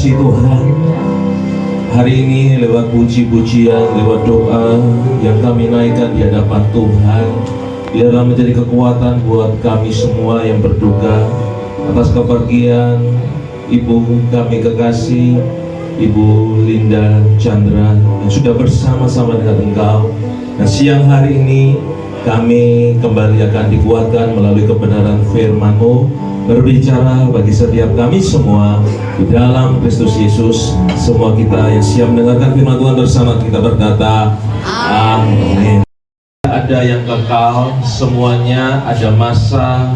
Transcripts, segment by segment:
kasih Tuhan, hari ini lewat puji-pujian, lewat doa yang kami naikkan di hadapan Tuhan, biarlah menjadi kekuatan buat kami semua yang berduka atas kepergian Ibu kami kekasih, Ibu Linda Chandra, yang sudah bersama-sama dengan Engkau. Dan siang hari ini kami kembali akan dikuatkan melalui kebenaran firman-Mu, berbicara bagi setiap kami semua di dalam Kristus Yesus. Semua kita yang siap mendengarkan firman Tuhan bersama kita berkata amin. Ada yang kekal, semuanya ada masa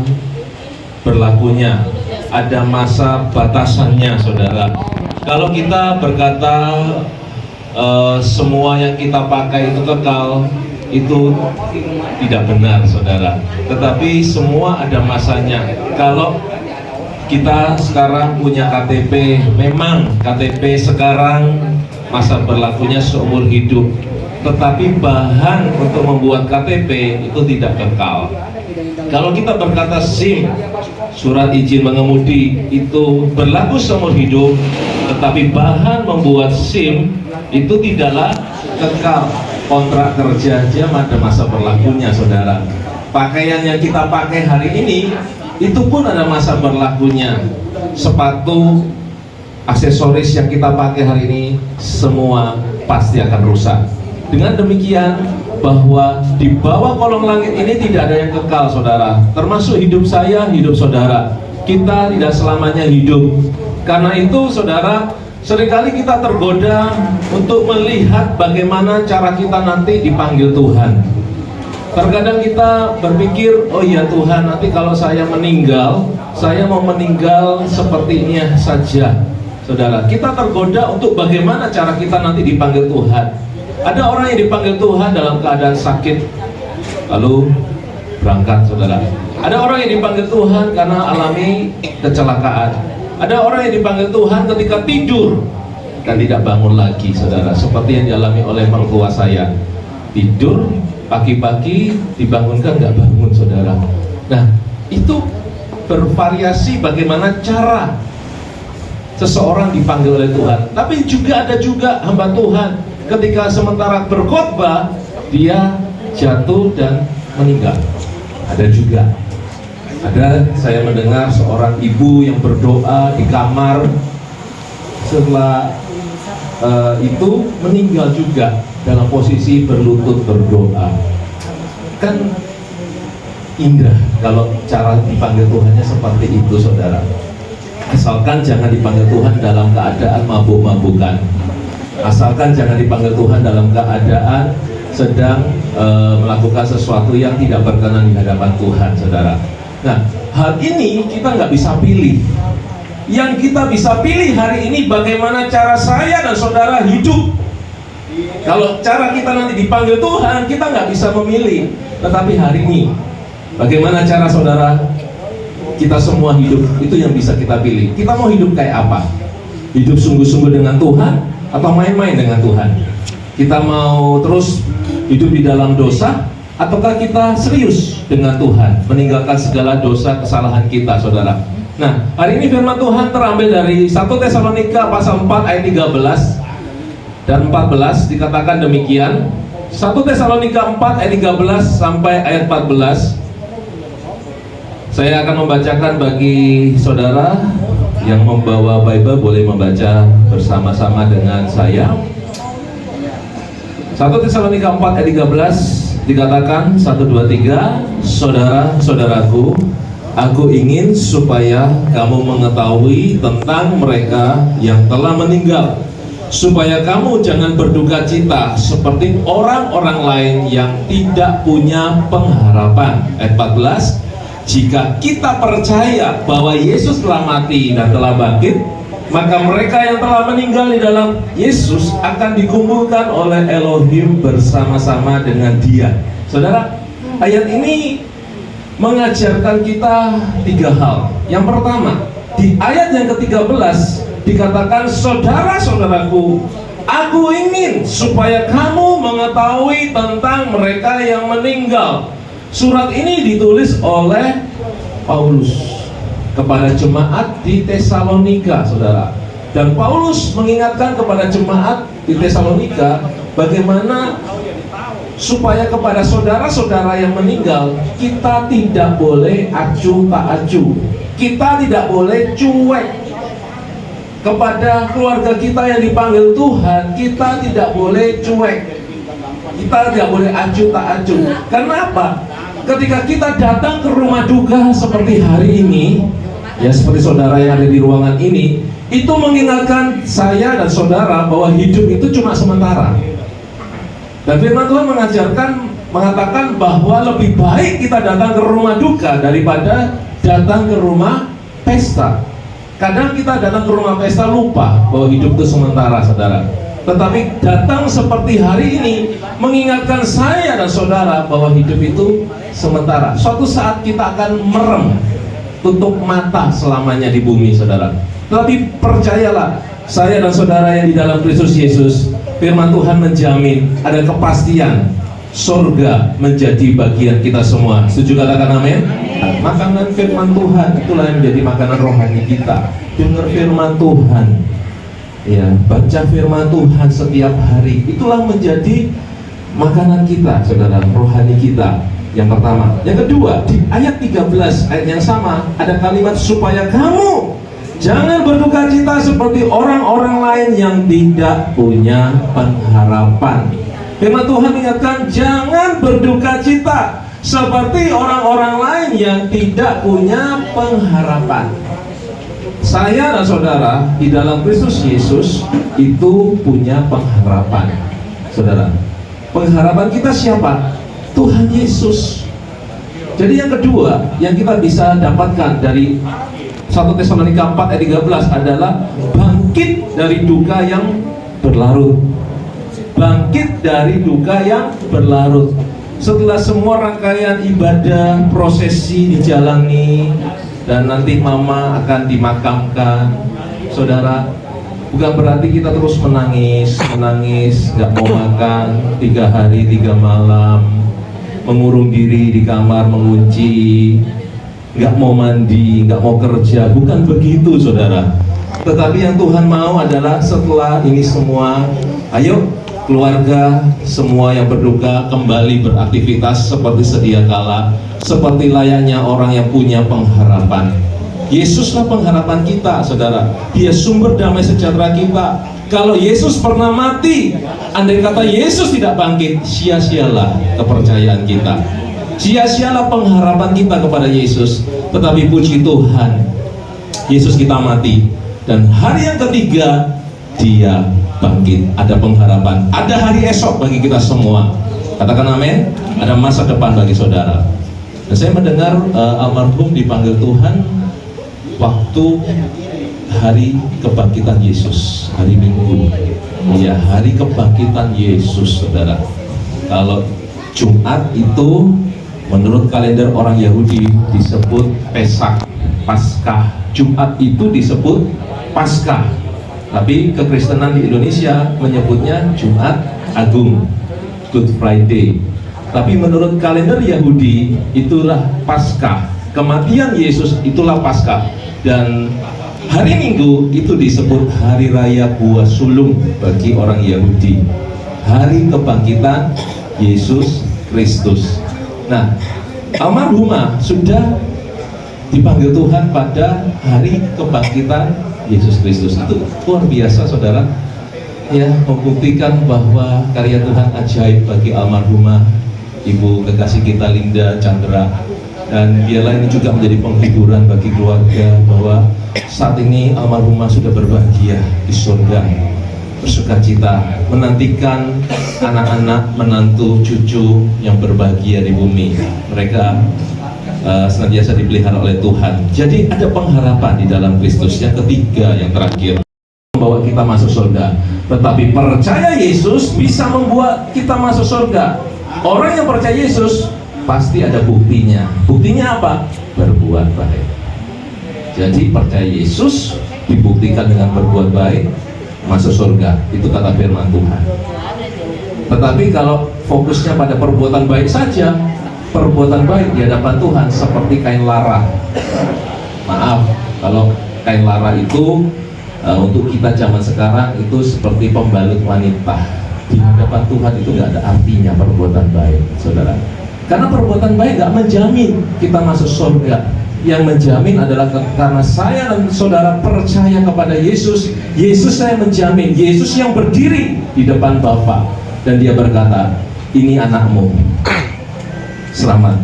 berlakunya, ada masa batasannya, saudara. Kalau kita berkata semua yang kita pakai itu kekal, itu tidak benar, saudara. Tetapi semua ada masanya. Kalau kita sekarang punya KTP, memang KTP sekarang masa berlakunya seumur hidup, tetapi bahan untuk membuat KTP itu tidak kekal. Kalau kita berkata SIM, surat izin mengemudi, itu berlaku seumur hidup, tetapi bahan membuat SIM itu tidaklah kekal. Kontrak kerja aja ada masa berlakunya, saudara. Pakaian yang kita pakai hari ini itu pun ada masa berlakunya. Sepatu, aksesoris yang kita pakai hari ini semua pasti akan rusak. Dengan demikian, bahwa di bawah kolong langit ini tidak ada yang kekal, saudara. Termasuk hidup saya, hidup saudara. Kita tidak selamanya hidup. Karena itu, saudara, seringkali kita tergoda untuk melihat bagaimana cara kita nanti dipanggil Tuhan. Terkadang kita berpikir, oh iya Tuhan, nanti kalau saya meninggal, saya mau meninggal seperti ini saja. Saudara, kita tergoda untuk bagaimana cara kita nanti dipanggil Tuhan. Ada orang yang dipanggil Tuhan dalam keadaan sakit, lalu berangkat, saudara. Ada orang yang dipanggil Tuhan karena alami kecelakaan. Ada orang yang dipanggil Tuhan ketika tidur dan tidak bangun lagi, saudara. Seperti yang dialami oleh mertua saya. Tidur, pagi-pagi dibangunkan nggak bangun, saudara. Nah, itu bervariasi bagaimana cara seseorang dipanggil oleh Tuhan. Tapi juga ada hamba Tuhan ketika sementara berkhotbah dia jatuh dan meninggal. Ada juga. Ada, saya mendengar seorang ibu yang berdoa di kamar, setelah itu meninggal juga dalam posisi berlutut berdoa. Kan indah kalau cara dipanggil Tuhannya seperti itu, saudara. Asalkan jangan dipanggil Tuhan dalam keadaan mabuk-mabukan. Asalkan jangan dipanggil Tuhan dalam keadaan sedang melakukan sesuatu yang tidak berkenan di hadapan Tuhan, saudara. Nah, hal ini kita nggak bisa pilih. Yang kita bisa pilih hari ini bagaimana cara saya dan saudara hidup. Kalau cara kita nanti dipanggil Tuhan, kita nggak bisa memilih. Tetapi hari ini, bagaimana cara saudara kita semua hidup, itu yang bisa kita pilih. Kita mau hidup kayak apa? Hidup sungguh-sungguh dengan Tuhan atau main-main dengan Tuhan? Kita mau terus hidup di dalam dosa, ataukah kita serius dengan Tuhan, meninggalkan segala dosa kesalahan kita, saudara? Nah, hari ini firman Tuhan terambil dari 1 Tesalonika pasal 4 ayat 13 dan 14, dikatakan demikian. 1 Tesalonika 4 ayat 13 sampai ayat 14. Saya akan membacakan bagi saudara yang membawa Bible, boleh membaca bersama-sama dengan saya. 1 Tesalonika 4 ayat 13 dikatakan 1, 2, 3, saudara-saudaraku, aku ingin supaya kamu mengetahui tentang mereka yang telah meninggal, supaya kamu jangan berduka cita seperti orang-orang lain yang tidak punya pengharapan. Ayat 14, jika kita percaya bahwa Yesus telah mati dan telah bangkit, maka mereka yang telah meninggal di dalam Yesus akan dikumpulkan oleh Elohim bersama-sama dengan Dia. Saudara, ayat ini mengajarkan kita 3 hal. Yang pertama, di ayat yang ke-13 dikatakan, saudara-saudaraku, aku ingin supaya kamu mengetahui tentang mereka yang meninggal. Surat ini ditulis oleh Paulus kepada jemaat di Tesalonika, saudara. Dan Paulus mengingatkan kepada jemaat di Tesalonika bagaimana supaya kepada saudara-saudara yang meninggal kita tidak boleh acuh tak acuh, kita tidak boleh cuek. Kepada keluarga kita yang dipanggil Tuhan, kita tidak boleh cuek, kita tidak boleh acuh tak acuh. Karena apa? Ketika kita datang ke rumah duka seperti hari ini, ya seperti saudara yang ada di ruangan ini, itu mengingatkan saya dan saudara bahwa hidup itu cuma sementara. Dan firman Tuhan mengatakan bahwa lebih baik kita datang ke rumah duka daripada datang ke rumah pesta. Kadang kita datang ke rumah pesta lupa bahwa hidup itu sementara, saudara. Tetapi datang seperti hari ini mengingatkan saya dan saudara bahwa hidup itu sementara. Suatu saat kita akan merem, tutup mata selamanya di bumi, saudara. Tetapi percayalah, saya dan saudara yang di dalam Kristus Yesus, firman Tuhan menjamin ada kepastian surga menjadi bagian kita semua. Setuju katakan amin? Makanan firman Tuhan itulah yang menjadi makanan rohani kita. Dengar firman Tuhan, ya, baca firman Tuhan setiap hari, itulah menjadi makanan kita, saudara, rohani kita. Yang pertama. Yang kedua, di ayat 13 ayat yang sama ada kalimat supaya kamu jangan berduka cita seperti orang-orang lain yang tidak punya pengharapan. Firman Tuhan ingatkan, jangan berduka cita seperti orang-orang lain yang tidak punya pengharapan. Saya dan saudara di dalam Kristus Yesus itu punya pengharapan, saudara. Pengharapan kita siapa? Tuhan Yesus. Jadi yang kedua yang kita bisa dapatkan dari 1 Tesalonika 4 ayat 13 adalah bangkit dari duka yang berlarut. Bangkit dari duka yang berlarut. Setelah semua rangkaian ibadah, prosesi dijalani, dan nanti mama akan dimakamkan, saudara, bukan berarti kita terus menangis, gak mau makan 3 hari 3 malam, mengurung diri di kamar, mengunci, gak mau mandi, gak mau kerja. Bukan begitu, saudara. Tetapi yang Tuhan mau adalah setelah ini semua, ayo keluarga semua yang berduka kembali beraktivitas seperti sedia kala, seperti layaknya orang yang punya pengharapan. Yesuslah pengharapan kita, saudara. Dia sumber damai sejahtera kita. Kalau Yesus pernah mati, andai kata Yesus tidak bangkit, sia-sialah kepercayaan kita, sia-sialah pengharapan kita kepada Yesus. Tetapi puji Tuhan, Yesus kita mati, dan hari yang ketiga Dia bangkit. Ada pengharapan, ada hari esok bagi kita semua. Katakan amin. Ada masa depan bagi saudara. Dan saya mendengar almarhum dipanggil Tuhan waktu hari kebangkitan Yesus, hari Minggu. Ya, hari kebangkitan Yesus, saudara. Kalau Jumat itu menurut kalender orang Yahudi disebut Pesak, Paskah. Jumat itu disebut Paskah. Tapi kekristenan di Indonesia menyebutnya Jumat Agung, Good Friday. Tapi menurut kalender Yahudi itulah Paskah. Kematian Yesus itulah Paskah. Dan hari Minggu itu disebut Hari Raya Buah Sulung bagi orang Yahudi. Hari kebangkitan Yesus Kristus. Nah, almarhumah sudah dipanggil Tuhan pada hari kebangkitan Yesus Kristus. Itu luar biasa, saudara. Ya, membuktikan bahwa karya Tuhan ajaib bagi almarhumah Ibu kekasih kita Linda Chandra. Dan biarlah ini juga menjadi penghiburan bagi keluarga bahwa saat ini almarhumah sudah berbahagia di surga, bersuka cita, menantikan anak-anak, menantu, cucu yang berbahagia di bumi. Mereka senantiasa dipelihara oleh Tuhan. Jadi ada pengharapan di dalam Kristus. Yang ketiga, yang terakhir, membawa kita masuk surga. Tetapi percaya Yesus bisa membuat kita masuk surga. Orang yang percaya Yesus pasti ada buktinya. Buktinya apa? Berbuat baik. Jadi percaya Yesus dibuktikan dengan berbuat baik, masuk surga. Itu kata firman Tuhan. Tetapi kalau fokusnya pada perbuatan baik saja, perbuatan baik di hadapan Tuhan seperti kain lara. Maaf, kalau kain lara itu untuk kita zaman sekarang itu seperti pembalut wanita. Di hadapan Tuhan itu nggak ada artinya perbuatan baik, saudara. Karena perbuatan baik nggak menjamin kita masuk surga. Yang menjamin adalah karena saya dan saudara percaya kepada Yesus. Yesus saya menjamin, Yesus yang berdiri di depan Bapa dan dia berkata, ini anakmu, selamat.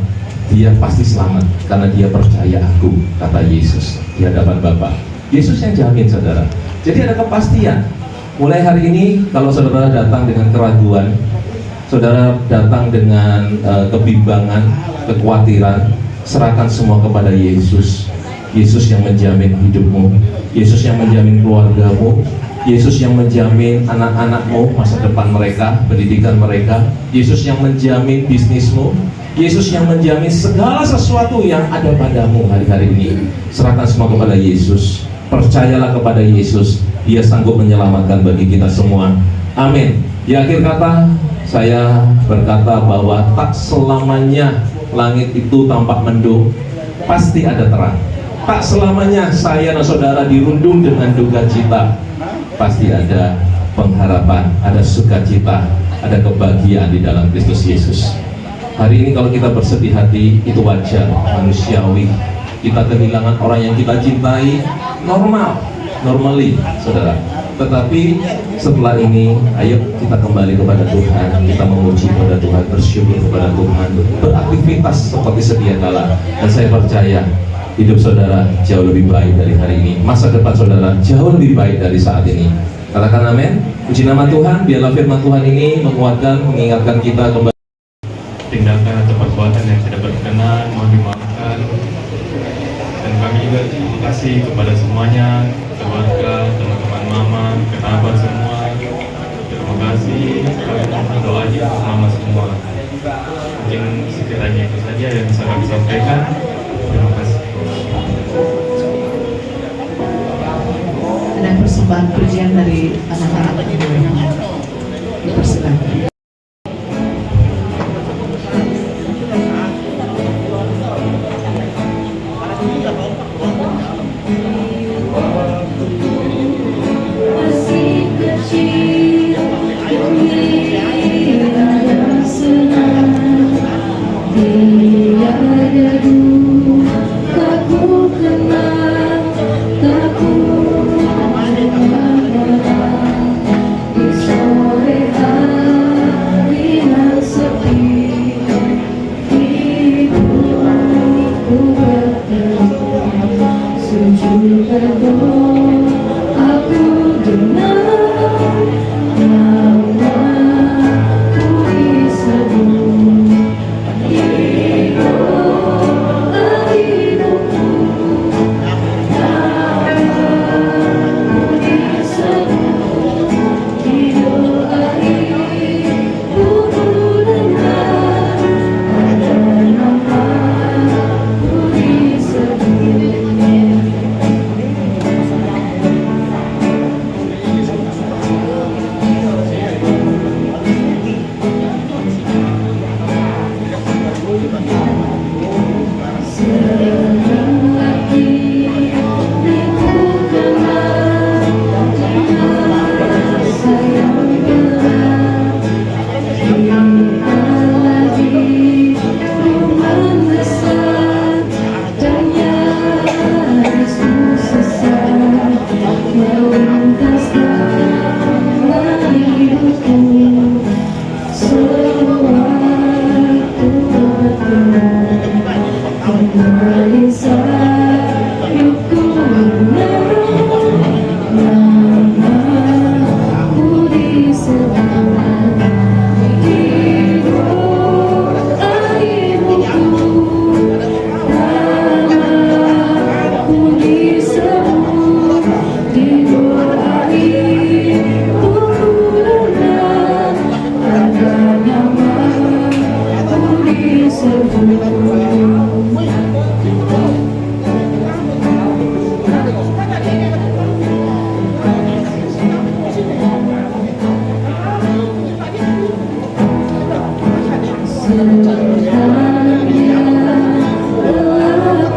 Dia pasti selamat karena dia percaya aku, kata Yesus di hadapan Bapa. Yesus yang jamin, saudara. Jadi ada kepastian. Mulai hari ini kalau saudara datang dengan keraguan, saudara datang dengan kebimbangan, kekhawatiran, serahkan semua kepada Yesus. Yesus yang menjamin hidupmu, Yesus yang menjamin keluargamu, Yesus yang menjamin anak-anakmu, masa depan mereka, pendidikan mereka, Yesus yang menjamin bisnismu, Yesus yang menjamin segala sesuatu yang ada padamu hari-hari ini. Serahkan semua kepada Yesus. Percayalah kepada Yesus, Dia sanggup menyelamatkan bagi kita semua. Amin. Di akhir kata, saya berkata bahwa tak selamanya langit itu tampak mendung, pasti ada terang. Tak selamanya saya dan saudara dirundung dengan duka cita, pasti ada pengharapan, ada sukacita, ada kebahagiaan di dalam Kristus Yesus. Hari ini kalau kita bersedih hati, itu wajar, manusiawi. Kita kehilangan orang yang kita cintai, normally, saudara. Tetapi setelah ini, ayo kita kembali kepada Tuhan, kita memuji kepada Tuhan, bersyukur kepada Tuhan, beraktivitas seperti sedia kala. Dan saya percaya hidup saudara jauh lebih baik dari hari ini, masa depan saudara jauh lebih baik dari saat ini. Katakan amin. Puji nama Tuhan. Biarlah firman Tuhan ini menguatkan, mengingatkan kita kembali. Tindakan atau perbuatan yang tidak berkenan mohon dimaafkan. Dan kami juga terima kasih kepada semuanya, keluarga, teman-teman mama, kerabat semua. Terima kasih. Kami mohon doanya untuk mama semua. Mungkin sekiranya itu saja yang bisa kami sampaikan. Terima kasih. Ada persembahan pujian dari anak-anak, dipersilakan.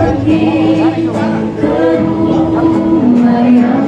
Pergi ke rumah yang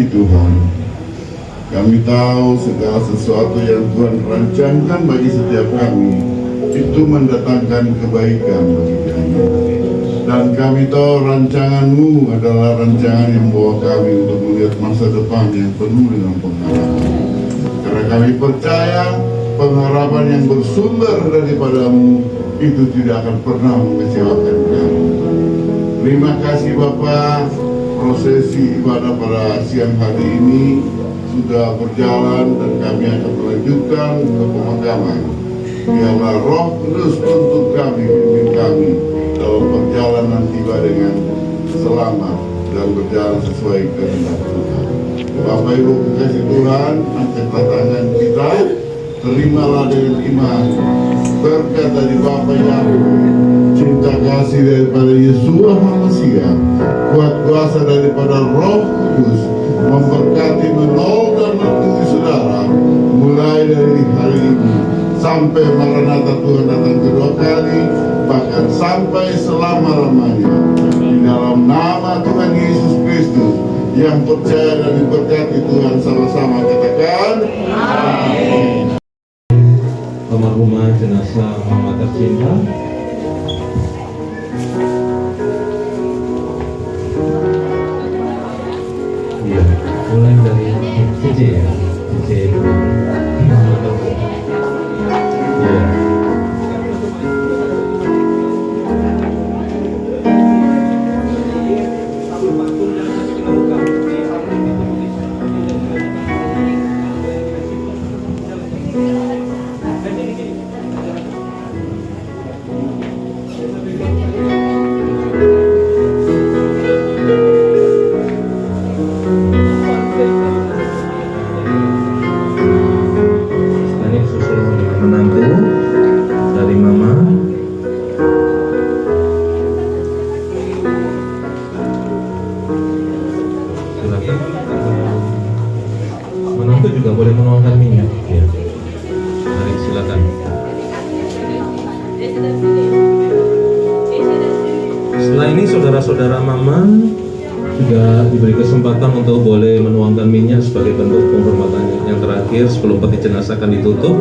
kasih Tuhan, kami tahu segala sesuatu yang Tuhan rancangkan bagi setiap kami itu mendatangkan kebaikan bagi kami. Dan kami tahu rancangan-Mu adalah rancangan yang membawa kami untuk melihat masa depan yang penuh dengan pengharapan. Karena kami percaya pengharapan yang bersumber daripada-Mu itu tidak akan pernah mengecewakan kami. Terima kasih Bapa, prosesi ibadah pada siang hari ini sudah berjalan dan kami akan melanjutkan ke pemakaman. Biarlah Roh Kudus tuntun kami, pimpin kami dalam perjalanan tiba dengan selamat dan berjalan sesuai kehendak Tuhan. Bapak Ibu kasih Tuhan, angkatlah tangan kita, terimalah dengan iman berkat dari Bapa Yahweh, cinta kasih daripada Yesus Manusia, kuat kuasa daripada Roh Kudus memberkati, menolong dan melindungi saudara mulai dari hari ini sampai Maranatha Tuhan datang kedua kali, bahkan sampai selama-lamanya. Di dalam nama Tuhan Yesus Kristus yang percaya dan diberkati Tuhan, sama-sama katakan amin. Almarhumah jenazah mama tercinta, iya, mulai dari CC ya, CC mama tercinta, iya. Ini susul menantu dari mama. Silakan. Menantu juga boleh menuangkan minyak. Ya. Mari silakan. Setelah ini saudara-saudara mama juga diberi kesempatan untuk boleh menuangkan minyak sebagai bentuk penghormatan yang terakhir sebelum peti jenazah akan ditutup.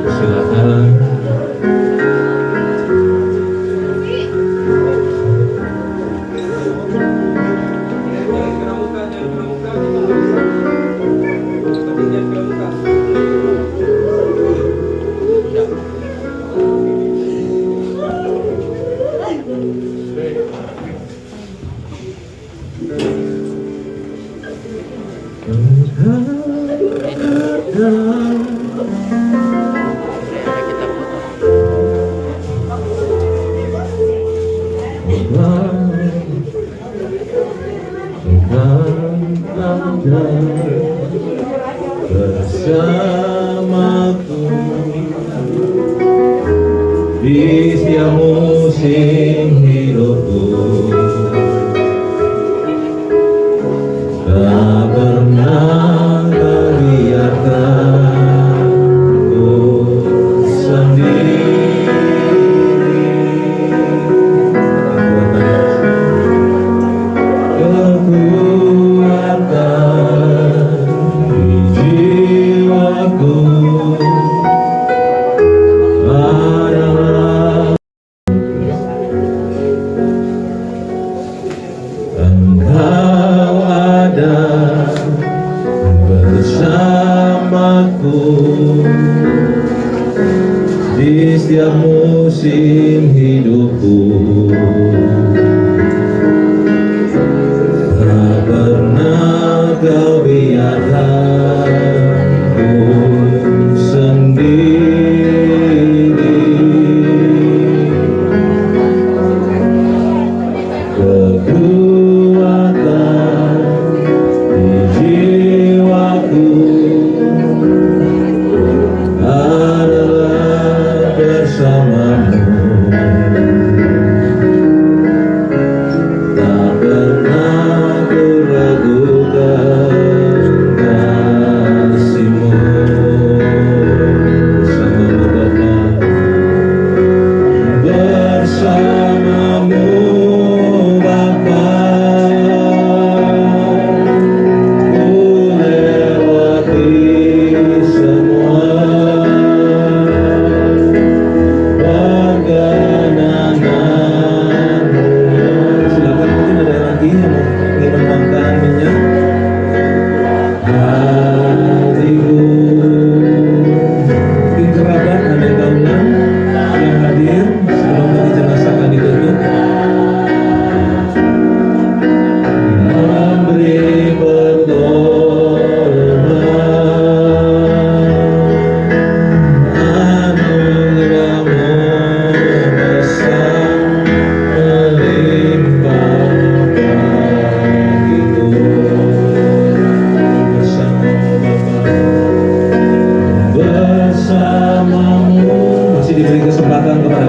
Silakan. Bersamaku di setiap musim hidupku, tak pernah kau biarkan ku sendiri. Engkau ada bersamaku di setiap musim hidupku, tak pernah kau biarkan ku sendiri.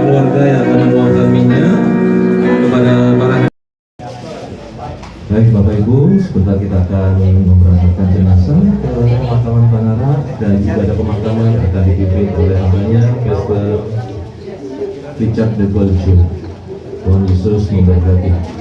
keluarga yang akan menuangkan minyak kepada para. Baik Bapak Ibu, sebentar kita akan memberangkatkan jenazah ke pemakaman Panara, dan juga ada pemakaman yang akan dipimpin oleh hambanya Pastor Richard de Boljo. Tuhan Yesus memberkati.